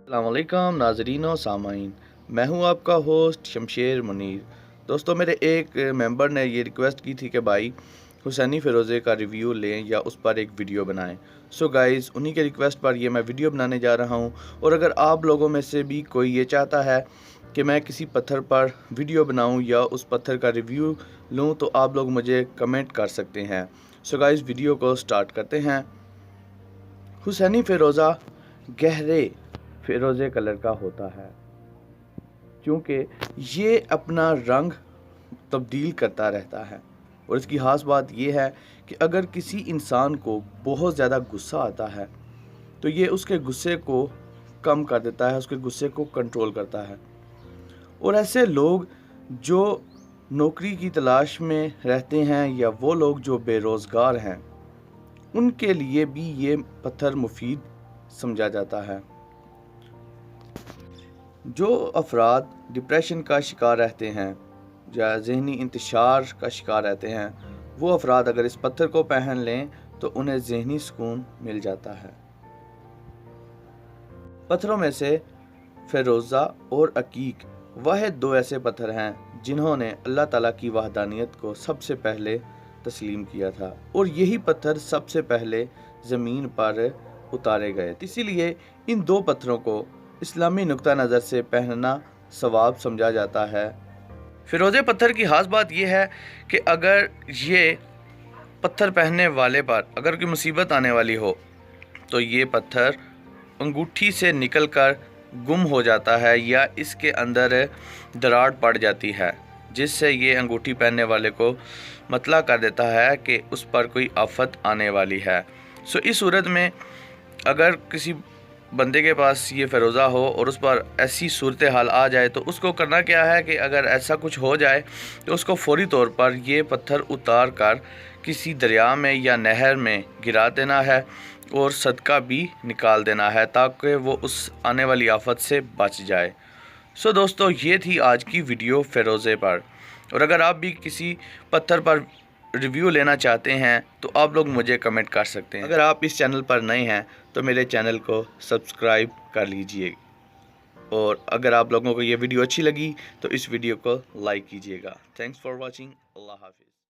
السلام علیکم ناظرین و سامعین، میں ہوں آپ کا ہوسٹ شمشیر منیر۔ دوستو، میرے ایک ممبر نے یہ ریکویسٹ کی تھی کہ بھائی حسینی فیروزے کا ریویو لیں یا اس پر ایک ویڈیو بنائیں۔ سو گائز، انہی کے ریکویسٹ پر یہ میں ویڈیو بنانے جا رہا ہوں، اور اگر آپ لوگوں میں سے بھی کوئی یہ چاہتا ہے کہ میں کسی پتھر پر ویڈیو بناؤں یا اس پتھر کا ریویو لوں تو آپ لوگ مجھے کمنٹ کر سکتے ہیں۔ سو گائز، ویڈیو کو سٹارٹ کرتے ہیں۔ حسینی فیروزہ گہرے فیروزے کلر کا ہوتا ہے، کیونکہ یہ اپنا رنگ تبدیل کرتا رہتا ہے، اور اس کی خاص بات یہ ہے کہ اگر کسی انسان کو بہت زیادہ غصہ آتا ہے تو یہ اس کے غصے کو کم کر دیتا ہے، اس کے غصے کو کنٹرول کرتا ہے۔ اور ایسے لوگ جو نوکری کی تلاش میں رہتے ہیں یا وہ لوگ جو بے روزگار ہیں، ان کے لیے بھی یہ پتھر مفید سمجھا جاتا ہے۔ جو افراد ڈپریشن کا شکار رہتے ہیں یا ذہنی انتشار کا شکار رہتے ہیں، وہ افراد اگر اس پتھر کو پہن لیں تو انہیں ذہنی سکون مل جاتا ہے۔ پتھروں میں سے فیروزہ اور عقیق واحد دو ایسے پتھر ہیں جنہوں نے اللہ تعالیٰ کی وحدانیت کو سب سے پہلے تسلیم کیا تھا، اور یہی پتھر سب سے پہلے زمین پر اتارے گئے۔ اسی لیے ان دو پتھروں کو اسلامی نقطہ نظر سے پہننا ثواب سمجھا جاتا ہے۔ فیروزے پتھر کی خاص بات یہ ہے کہ اگر یہ پتھر پہننے والے پر اگر کوئی مصیبت آنے والی ہو تو یہ پتھر انگوٹھی سے نکل کر گم ہو جاتا ہے یا اس کے اندر دراڑ پڑ جاتی ہے، جس سے یہ انگوٹھی پہننے والے کو مطلع کر دیتا ہے کہ اس پر کوئی آفت آنے والی ہے۔ اس صورت میں اگر کسی بندے کے پاس یہ فیروزہ ہو اور اس پر ایسی صورتحال آ جائے تو اس کو کرنا کیا ہے کہ اگر ایسا کچھ ہو جائے تو اس کو فوری طور پر یہ پتھر اتار کر کسی دریا میں یا نہر میں گرا دینا ہے اور صدقہ بھی نکال دینا ہے تاکہ وہ اس آنے والی آفت سے بچ جائے۔ دوستو، یہ تھی آج کی ویڈیو فیروزے پر، اور اگر آپ بھی کسی پتھر پر ریویو لینا چاہتے ہیں تو آپ لوگ مجھے کمنٹ کر سکتے ہیں۔ اگر آپ اس چینل پر نئے ہیں تو میرے چینل کو سبسکرائب کر لیجئے، اور اگر آپ لوگوں کو یہ ویڈیو اچھی لگی تو اس ویڈیو کو لائک کیجئے گا۔ Thanks for watching. اللہ حافظ۔